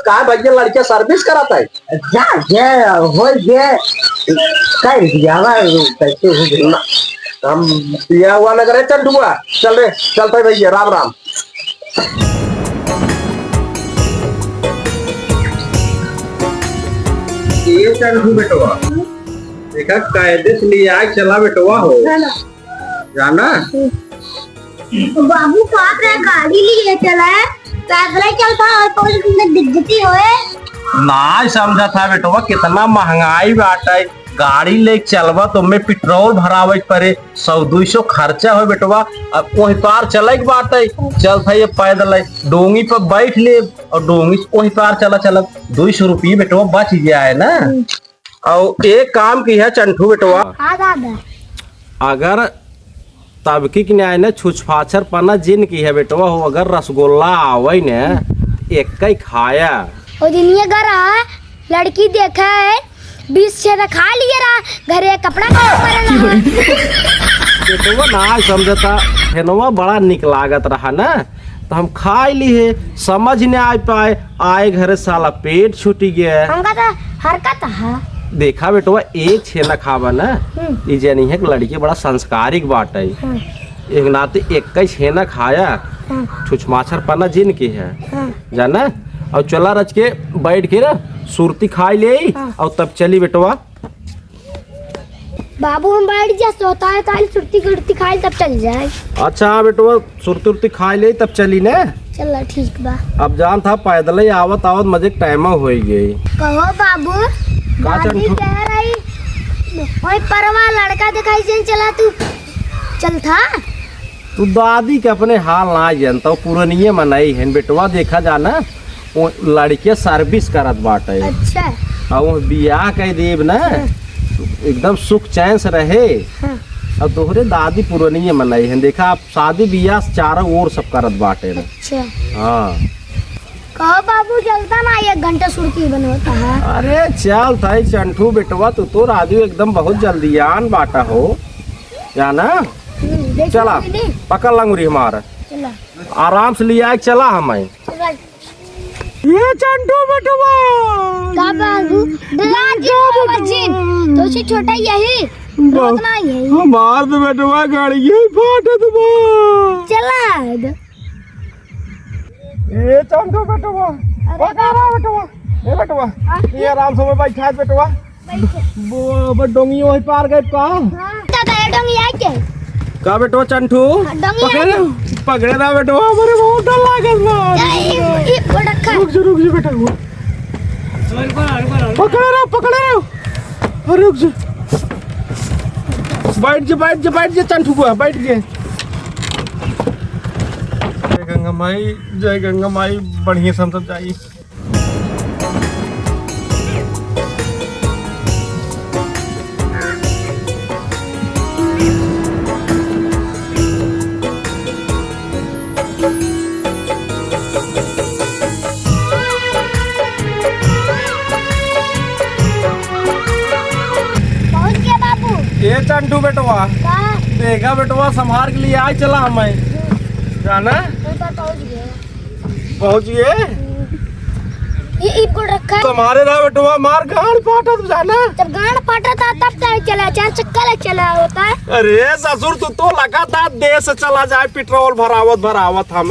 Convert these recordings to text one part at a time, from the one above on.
का भैया लड़के सर्विस कराता है जा जे हो जे कर दिया कैसे हो गया हम दिया हुआ नगर है। चल डुआ चल रे चलते भैया राम राम। ये चल बेटवा देखा कायदे से लिया चला बेटवा हो जाना। बाबू कहाँ पे गाड़ी लिए चला है पैदल चलता और कोई दिक्कती होए ना समझा था बेटवा कितना महंगाई बाटा है। गाड़ी ले चलवा तो मैं पेट्रोल भरावे पड़े 100-200 खर्चा हो बेटवा। अब वहीं पार चले के बात है चल था ये पैदल डोंगी पर बैठ ले और डोंगी वहीं पार चला चला 200 रुपये बेटवा बच जाए ना। और एक काम की है चंटू बेटवा अगर तबकी की न्याय ने छुछफाछर पना जिन की है बेटवा हो अगर रसगुल्ला आवे ने एक ही खाया वो दिन ये घर आ लड़की देखा है 20 से खा लिए रहा घरे कपड़ा बेटवा ना समझता फेनवा बड़ा निक लागत रहा ना तो हम खा ली है समझ नहीं आ पाए आए घर साला पेट छूटी गया हमका तो हरकत है। देखा बेटवा एक छेना खावा ना ये जनी है लड़की बड़ा संस्कारिक बात है एक नाते एक ही छेना खाया छुछ माछर पना जिन की है जाना। और चला रच के बैठ के ना सुरती खाई ले और तब चली बेटवा। बाबू हम बैठ जा सोता है ताली सुरती गुड़ती खाई तब चल जाए। अच्छा हाँ बेटवा सुरती उरती खाई ले तब चली ने चल ठीक बा। अब जान था पैदल ही आवत आवत मजे टाइम हो गई। कहो बाबू दादी कह रही ओए परवा लड़का दिखाई से चला तू चल था तू दादी के अपने हाल ना जानता पुरानिये मनाई है बेटवा देखा जाना वो लड़के सर्विस करत बाटे। अच्छा और बियाह कह देव ना एकदम सुख चैन से रहे। अब तोहरे दादी पुरानिये मनाई है देखा आप शादी बियाह चारों ओर सब करत बाटे। अच्छा हाँ कहो बाबू चलता ना 1 घंटा सुर्ती बनवाता है। अरे चल था चंठू बेटवा तू तो राजू एकदम बहुत जल्दी आन बाटा हो जाना। चला पकड़ लंगुरी हमारा आराम से लिया चला हमें ये चंटू बेटवा का बाबू तो से छोटा यही रोकना यही मार दे बेटवा गाड़ी ये फाटत बा चला ये चंटू बेटवा पकड़ा बेटवा ये बेटवा ये आराम से बैठा बेटवा वो डोंगी वही पार गए का दादा डोंगी आके का बेटवा चंटू पकड़े ना बेटवा हमारे बहुत डर लागत ना। रुक जा बेटा पकड़े रहो अरे रुक जा बैठ जा चंटू को बैठ गए। जय गंगा माई बढ़िया संत जाई। ये चंटू बेटवा देखा बेटवा संभाल के लिए आज चला हमें जाना पहुँच गए रखा तुम्हारे रहा बेटवा मार गाड़ फाटा तो जाना जब गाड़ फाटा था तब चला 4 चक्कर चला होता है। अरे ससुर तू तो लगा था देश से चला जाए पेट्रोल भरावत हम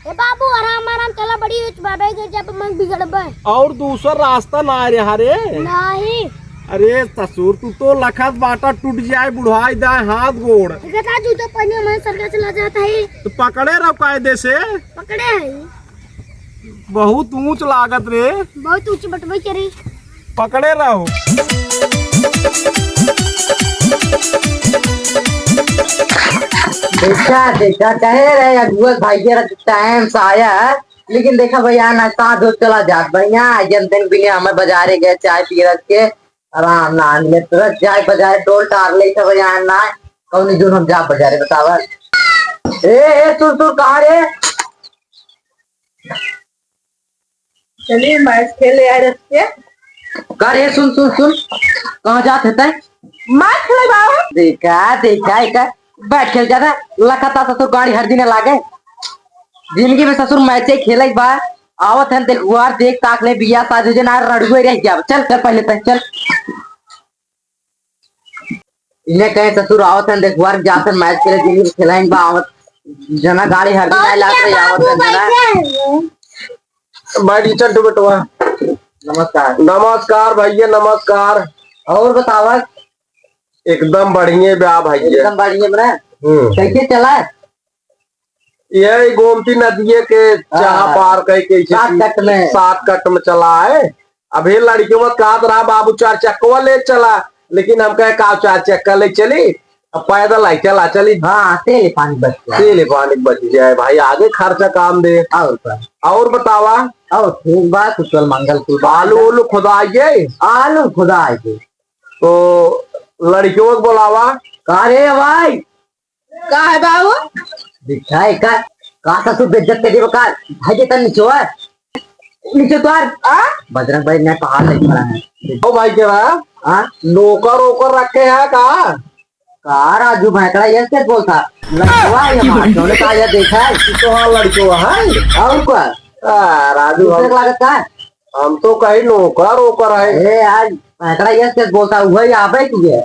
बाबू आराम आराम चला बड़ी बाबा जब मन बिगड़ और दूसरा रास्ता ना रहा रे नहीं। अरे ससुर तू तो लखत बाटा टूट जाए बुढ़ाई दाए हाथ गोड़ जूता पहने हमारे सरकार चला जाता है तो पकड़े रहो कायदे से पकड़े है बहुत ऊंच लागत रे बहुत ऊंची बटवे चरी पकड़े रहो। देखा कहे रहे अगुआ भाई टाइम से आया है लेकिन देखा भैया नाश्ता धो चला जात भैया जन भी हमें बाजारे गए चाय पी रख के आराम ना ले तुरंत जाए बाजारे टोल टार ले सब भैया ना कौन जो हम जा बाजारे बतावा ए तू कहाँ रे चलिए मैच खेले आए रखे का रे सुन कहाँ जाते थे मैच खेले बाबू देखा बैठ खेल जाता लखता ससुर गाड़ी हर दिन लागे जिंदगी में ससुर मैचे खेले बा आवत है देख गुआर देख ताक ले बिया साजो जे ना रड़ुए रह गया चल चल पहले तक चल इन्हें कहे ससुर आवत है देख गुआर जाकर मैच के लिए दिल्ली खिलाइन बा आवत जना गाड़ी हर दिन आइला रे आवत है जना भाई चल बेटवा। नमस्कार नमस्कार भैया नमस्कार। और बतावा एकदम बढ़िया बा भैया। एकदम बढ़िया बना कैसे चला यही गोमती नदिये के चाह पार कह के शॉर्टकट में चला है। अभी लड़कियों का रहा बाबू 4 चक्का ले चला लेकिन हम कहे का 4 चक्का ले चली अब पैदल आई चला चली। हाँ तेल पानी बच जाए भाई आगे खर्चा काम दे। और बतावा और ठीक बात कुशल मंगल कुल आलू खुदाइए तो लड़कियों को बुलावा का रे भाई का है बाबू दिखाए का ससुर बेइज्जत कर दियो का भाई जे तन नीचे तो बजरंग भाई ने पहाड़ ले खड़ा है ओ भाई के रहा हां नौकर रखे है का राजू भैकड़ा ये कैसे बोलता लड़का ये मार तूने कहा ये देखा है तो हाँ लड़कियों है और क्या राजू लागत का हम तो कहीं नौकर है। ए आज भैकड़ा ये कैसे बोलता वही आवे तुझे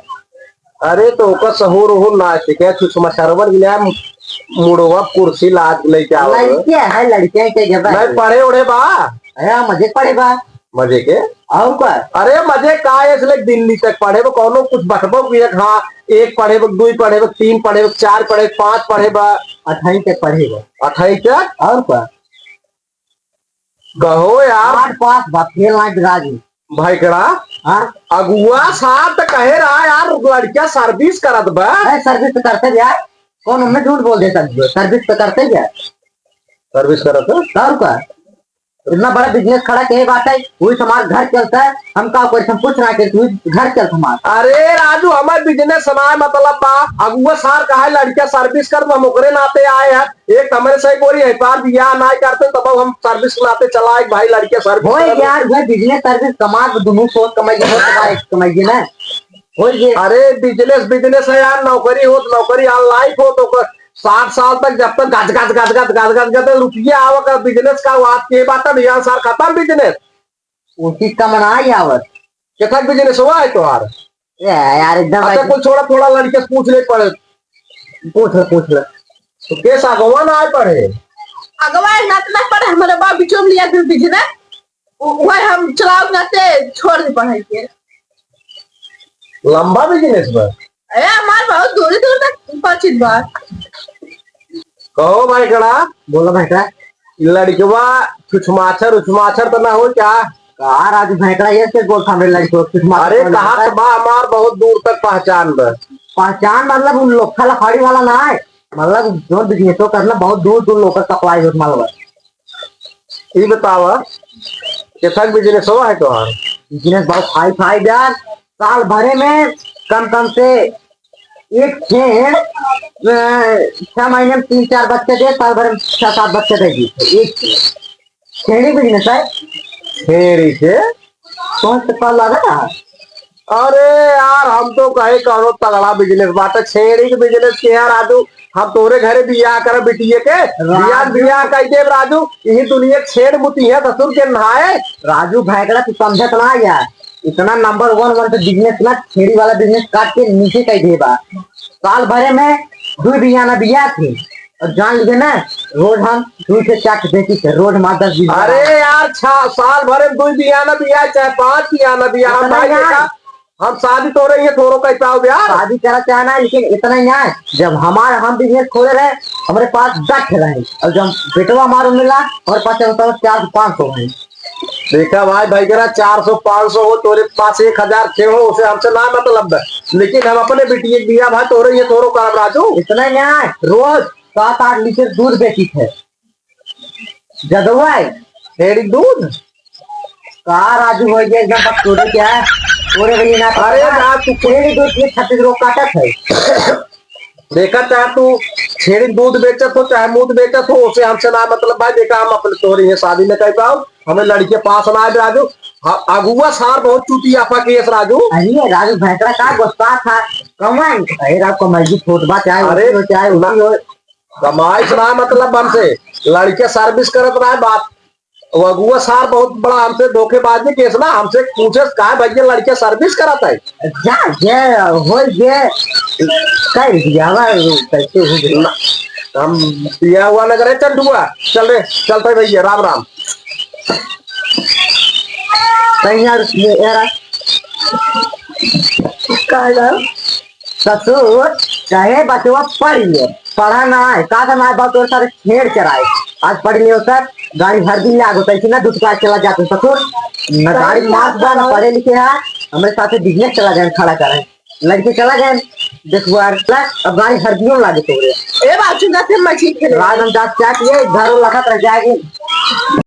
अरे तो ओका सहूर हो ना शिकायत सुषमा शरवण गिला मुड़वा कुर्सी लाद लेके आओ लड़के के जब नहीं पढ़े उड़े बा अरे मजे पड़े बा मजे के और क्या अरे मजे का इसलिए दिल्ली तक पढ़े कौनो कुछ बटबो कि हाँ 1 पढ़े 2 पढ़े 3 पढ़े 4 पढ़े 5 पढ़े बा 28 तक पढ़े बा 28 तक और क्या कहो यार 8 पास बा फेल ना राजू भाई कड़ा हाँ अगुआ साथ कहे रहा यार लड़किया सर्विस करत बा सर्विस तो करते यार कौन हमें झूठ बोल देता सर्विस तो करते क्या सर्विस करत और क्या इतना बड़ा बिजनेस खड़ा के बात है वही हमारा घर चलता है हम का कोई हम पूछ रहा है कि घर चलता हमारा। अरे राजू हमारे बिजनेस समाय मतलब बा अगुआ सार कहा लड़किया सर्विस कर हम ओकरे नाते आए हैं एक हमारे सही बोली है पार बियाह ना करते तब हम सर्विस नाते चला एक भाई लड़किया सर्विस हो यार भाई बिजनेस सर्विस कमा दोनों सोच कमाइए ना हो ये अरे बिजनेस है यार नौकरी लाइफ हो तो 60 साल तक जब तक गज रुपया आवक बिजनेस का बात के बात भैया सार खत्म बिजनेस उसी का मना आवत कितना बिजनेस हुआ है तुम्हार यार एकदम अच्छा कुछ थोड़ा लड़के से पूछ ले पड़े पूछ ले तो कैसा अगवा ना आए पड़े अगवा ना पड़े हमारे बाप बिचोम लिया फिर बिजनेस वही हम चलाओ नाते छोड़ दे पढ़ाई के लंबा बिजनेस बस अरे हमारे बहुत दूर तक पहुंची बात कहो भाई कड़ा बोलो भैकड़ा लड़कवा छुछमाछर तो ना हो क्या कहा राजू भैकड़ा ये से बोलता मेरे लड़की अरे कहा हमार बहुत दूर तक पहचान मतलब उन लोखा लखाड़ी वाला ना है मतलब जो बिजनेस करना बहुत दूर लोग सप्लाई होता मालवा ये बतावा कितना बिजनेस हुआ है तुम्हारा बिजनेस बहुत हाई यार साल भरे में कम से एक 6 महीने में 3-4 बच्चे दे साल भर में 6-7 बच्चे देगी एक छेड़ी बिजनेस है छेड़ी से कौन से कल लगा ना अरे यार हम तो कहे करो तगड़ा बिजनेस बात है छेड़ी के बिजनेस के यार राजू हम तोरे घरे बियाह कर बिटिए के बियाह कह दे राजू यही दुनिया छेड़ मुती है ससुर के नहाए राजू भैकड़ा तू समझत ना यार इतना नंबर 1 पे बिजनेस ना छेड़ी वाला बिजनेस काट के नीचे कह दे बा साल भरे में 2 बिया थे और जान लीजिए ना रोज हम 2 से 4 बेची थे रोज मार 10 बिया। अरे यार साल भरे में 2 बिया चाहे 5 बिया हम भाई हम शादी तो रही है थोड़ो कैसा हो यार शादी करा चाहना लेकिन इतना ही है जब हम बिजनेस खोले रहे हमारे पास 10 रहे और जब बेटवा हमारा मिला हमारे पास 400-500 है देखा भाई करा 400-500 हो तोरे पास 1000 छे हो उसे हमसे ना मतलब लेकिन हम अपने बेटी बिया भाई तो रही है थोड़ो काम राजू इतना ही है रोज 7-8 लीटर दूध बेची थे जदुआ छेड़ी दूध कहा राजू हो गया एकदम बस तोड़े क्या है तोड़े भैया ना अरे ना तू छेड़ी दूध में 36 लोग काटा थे देखा चाहे तू छेड़ी दूध बेचत हो चाहे मूध बेचत हो उसे हमसे ना मतलब भाई देखा हम अपने तोरी है शादी में कह पाओ हमें लड़के पास ना आए राजू अगुआ सार बहुत चूती आपा केस राजू अरे राजू भैंसरा का गुस्सा था कमाई अरे रात को मर्जी छोटबा चाहे अरे चाहे कमाई सुना मतलब हमसे लड़के सर्विस करत रहा बात वो अगुआ सार बहुत बड़ा हमसे धोखेबाजी केस ना, हमसे पूछे का भैया लड़के सर्विस कराता है। जा जे हो जे कर दिया कैसे हो गया। हम पिया हुआ न करे चंडुआ, चल रे चलते भैया, राम राम। कहीं यार यार ससुर चाहे बचवा पढ़िए पढ़ा ना है का करना है बात और सारे छेड़ चराए आज पढ़ लियो सर गाड़ी भर दिन लाग होता है ना दूध का चला जाते ससुर न गाड़ी मार्क्स बा ना पढ़े लिखे है हमारे साथ बिजनेस चला गए खड़ा करें लड़के चला गए देखो यार अब गाड़ी हर दिन लागे तो ए बात सुनते मछली खेले रात हम 10 क्या किए घरों लखत रह जाएगी।